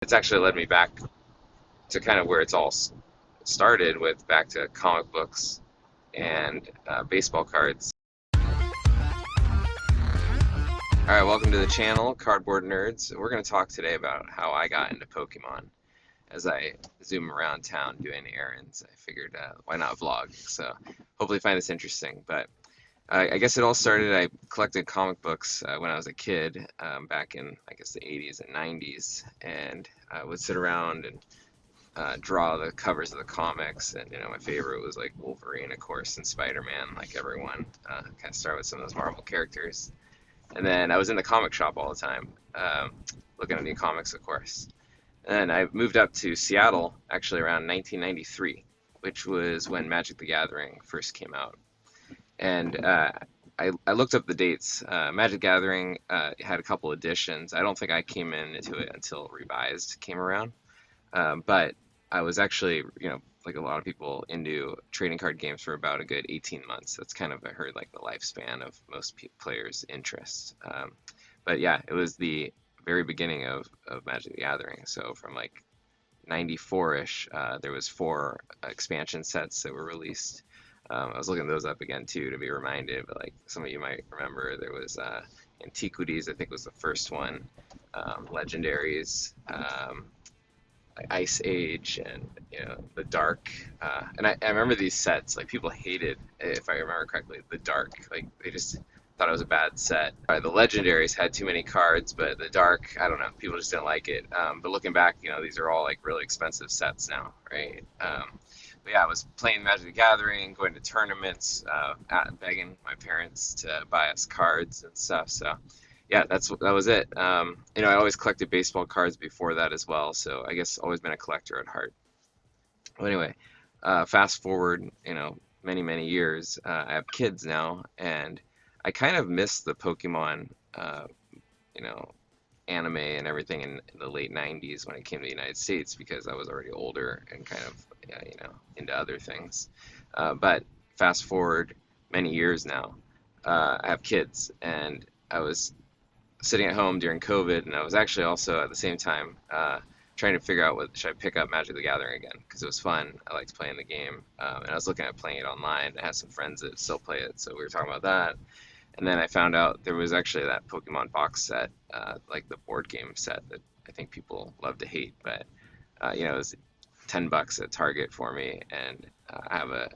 It's actually led me back to kind of where it's all started with, back to comic books and baseball cards. All right, welcome to the channel, Cardboard Nerds. We're going to talk today about how I got into Pokemon. As I zoom around town doing errands, I figured why not vlog? So hopefully you find this interesting. But I guess it all started, I collected comic books when I was a kid, back in, I guess, the 80s and 90s, and I would sit around and draw the covers of the comics. And my favorite was like Wolverine, of course, and Spider-Man, like everyone. Kind of start with some of those Marvel characters. And then I was in the comic shop all the time, looking at new comics, of course. And I moved up to Seattle actually around 1993, which was when Magic the Gathering first came out. And I looked up the dates. Magic Gathering had a couple editions. I don't think I came into it until Revised came around. But I was actually, like a lot of people, into trading card games for about a good 18 months. That's kind of, I heard, like the lifespan of most players' interest. But yeah, it was the very beginning of Magic the Gathering. So from like 94-ish, there was four expansion sets that were released. I was looking those up again too to be reminded, but like some of you might remember, there was Antiquities, I think was the first one, Legendaries, Ice Age, and the Dark. And I remember these sets, like people hated, if I remember correctly, the Dark. Like they just thought it was a bad set. The Legendaries had too many cards, but the Dark, I don't know, people just didn't like it. But looking back, these are all like really expensive sets now, right? But yeah, I was playing Magic the Gathering, going to tournaments, begging my parents to buy us cards and stuff. So yeah, that was it. I always collected baseball cards before that as well, so I guess always been a collector at heart. Well, anyway, fast forward, many many years. I have kids now, and I kind of missed the Pokemon, you know, anime and everything in the late 90s when it came to the United States because I was already older and kind of, into other things. But fast forward many years now, I have kids, and I was sitting at home during COVID, and I was actually also at the same time trying to figure out what should I pick up Magic the Gathering again because it was fun. I liked playing the game, and I was looking at playing it online. I had some friends that still play it, so we were talking about that. And then I found out there was actually that Pokemon box set, like the board game set that I think people love to hate, but it was $10 at Target for me, and I have the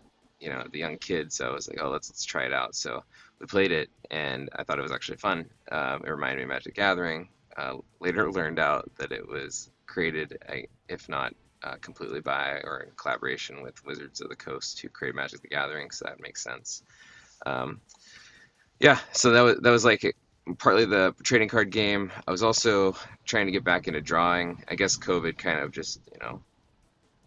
young kid, so I was like, oh, let's try it out. So we played it, and I thought it was actually fun. It reminded me of Magic Gathering. Later learned out that it was created, if not completely by or in collaboration with Wizards of the Coast to create Magic the Gathering, so that makes sense. Um, yeah, so that was like partly the trading card game. I was also trying to get back into drawing. I guess COVID kind of just,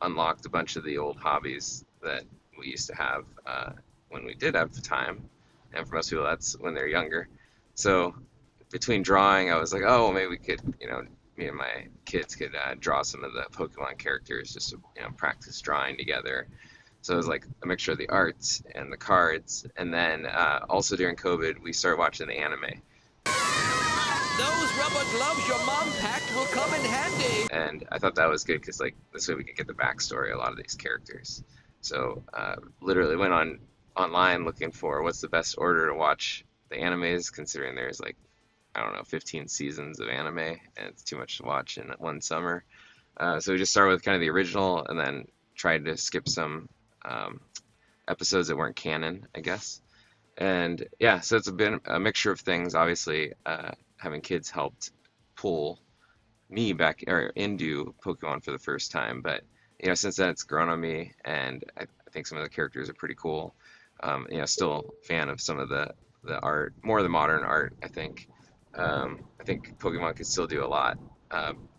unlocked a bunch of the old hobbies that we used to have when we did have time. And for most people, that's when they're younger. So between drawing, I was like, oh, well, maybe we could, me and my kids could draw some of the Pokemon characters, just to, practice drawing together. So it was like a mixture of the arts and the cards. And then also during COVID, we started watching the anime. Those rubber gloves your mom packed will come in handy. And I thought that was good because like this way we could get the backstory of a lot of these characters. So literally went online looking for what's the best order to watch the animes, considering there's like, I don't know, 15 seasons of anime, and it's too much to watch in one summer. So we just started with kind of the original, and then tried to skip some episodes that weren't canon, I guess. And yeah, so it's been a mixture of things. Obviously, having kids helped pull me back or into Pokemon for the first time, but since then it's grown on me, and I think some of the characters are pretty cool. Still a fan of some of the art, more of the modern art. I think Pokemon could still do a lot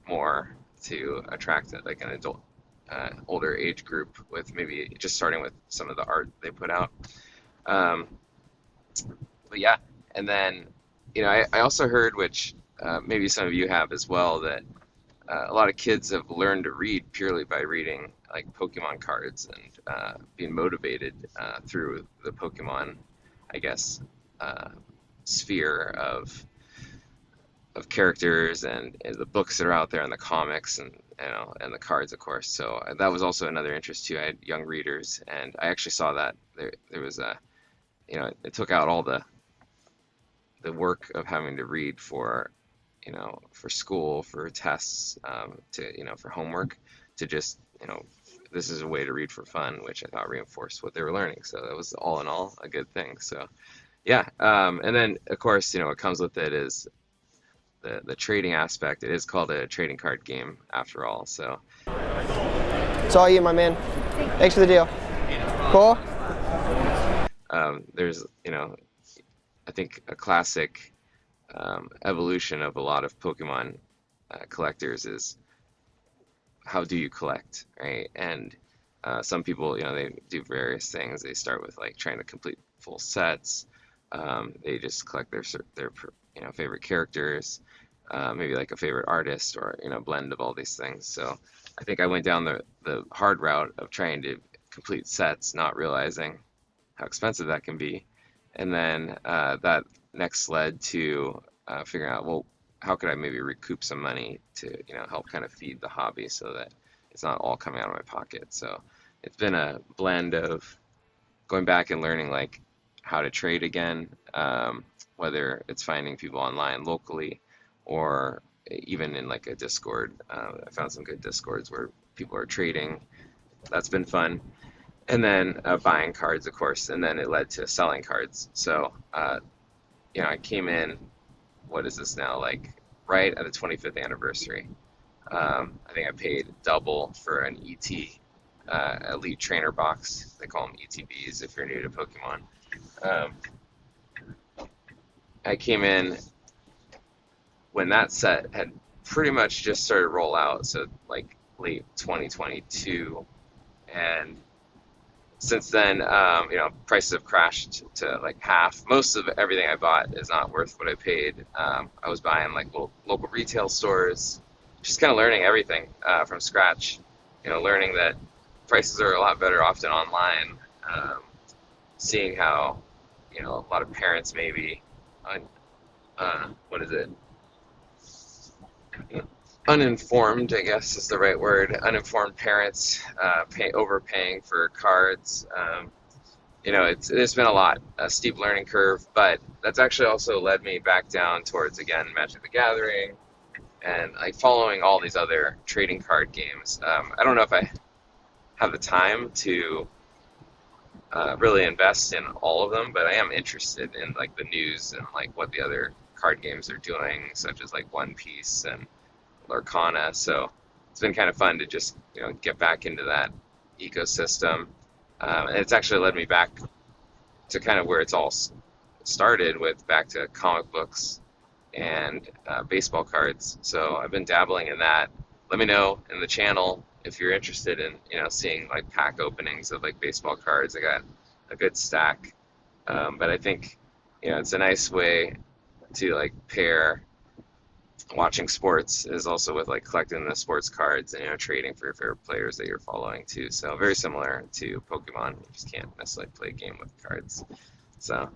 more to attract like an adult, older age group with maybe just starting with some of the art they put out. Um, but yeah, and then I also heard, which maybe some of you have as well, that a lot of kids have learned to read purely by reading like Pokemon cards and being motivated through the Pokemon, I guess, sphere of characters and the books that are out there and the comics and and the cards, of course. So that was also another interest too. I had young readers, and I actually saw that there was a it took out all the work of having to read for for school, for tests, to for homework, to just this is a way to read for fun, which I thought reinforced what they were learning. So that was all in all a good thing. So yeah, and then of course what comes with it is the trading aspect. It is called a trading card game after all. So It's all you, my man. Thanks for the deal. Cool. there's I think a classic evolution of a lot of Pokemon collectors is how do you collect, right? And some people, they do various things. They start with like trying to complete full sets. They just collect their favorite characters, maybe like a favorite artist, or blend of all these things. So I think I went down the hard route of trying to complete sets, not realizing how expensive that can be, and then that next led to figuring out, well, how could I maybe recoup some money to help kind of feed the hobby so that it's not all coming out of my pocket. So it's been a blend of going back and learning like how to trade again, whether it's finding people online locally or even in like a Discord. I found some good Discords where people are trading. That's been fun. And then buying cards, of course, and then it led to selling cards. So I came in, what is this now, like right at the 25th anniversary. I think I paid double for an Elite Trainer box. They call them ETBs if you're new to Pokemon. I came in when that set had pretty much just started to roll out, so like late 2022, and since then, prices have crashed to like half. Most of everything I bought is not worth what I paid. I was buying like local retail stores, just kind of learning everything from scratch. Learning that prices are a lot better often online. Seeing how, a lot of parents maybe, what is it? Uninformed, I guess is the right word. Uninformed parents overpaying for cards. It's been a steep learning curve, but that's actually also led me back down towards, again, Magic the Gathering and like following all these other trading card games. I don't know if I have the time to really invest in all of them, but I am interested in like the news and like what the other card games are doing, such as like One Piece and Lorcana. So it's been kind of fun to just get back into that ecosystem, and it's actually led me back to kind of where it's all started with, back to comic books and baseball cards. So I've been dabbling in that. Let me know in the channel if you're interested in seeing like pack openings of like baseball cards. I got a good stack, but I think it's a nice way to like pair watching sports is also with like collecting the sports cards and trading for your favorite players that you're following too. So very similar to Pokemon. You just can't necessarily play a game with cards. So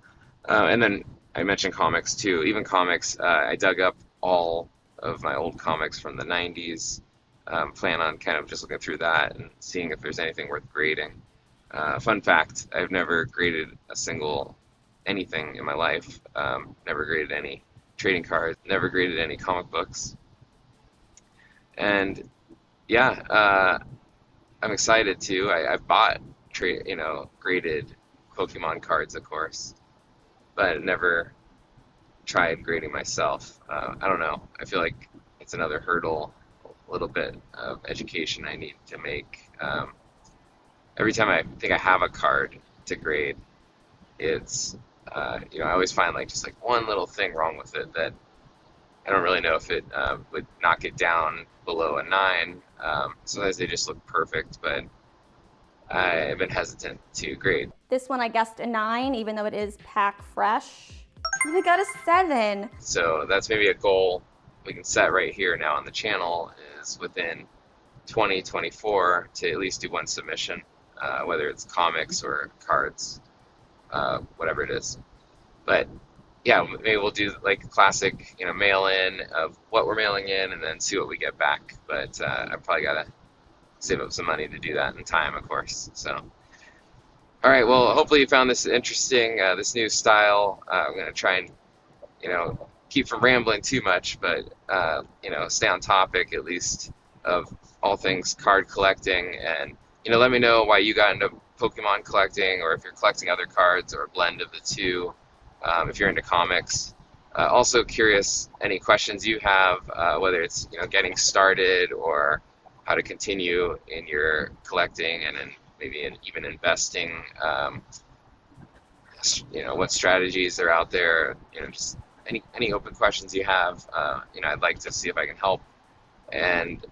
and then I mentioned comics too. Even comics, I dug up all of my old comics from the 90s. Plan on kind of just looking through that and seeing if there's anything worth grading. Fun fact, I've never graded a single anything in my life. Never graded any trading cards, never graded any comic books. And yeah, I'm excited too. I bought graded Pokemon cards, of course, but never tried grading myself. I don't know. I feel like it's another hurdle, a little bit of education I need to make. Every time I think I have a card to grade, it's I always find like just like one little thing wrong with it that I don't really know if it would knock it down below a 9. Sometimes they just look perfect, but I've been hesitant to grade. This one I guessed a 9, even though it is pack fresh. And I got a 7. So that's maybe a goal we can set right here now on the channel, is within 2024 to at least do one submission, whether it's comics or cards, whatever it is. But yeah, maybe we'll do like a classic, mail in of what we're mailing in, and then see what we get back. But I probably gotta save up some money to do that in time, of course. So, all right. Well, hopefully you found this interesting, this new style. I'm gonna try and keep from rambling too much, but stay on topic at least of all things card collecting, and let me know why you got into Pokemon collecting, or if you're collecting other cards, or a blend of the two. If you're into comics. Also curious any questions you have, whether it's getting started or how to continue in your collecting and maybe even investing. What strategies are out there. Just any open questions you have. I'd like to see if I can help. And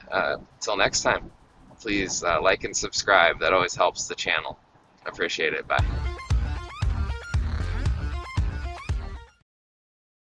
till next time, please like and subscribe. That always helps the channel. I appreciate it. Bye.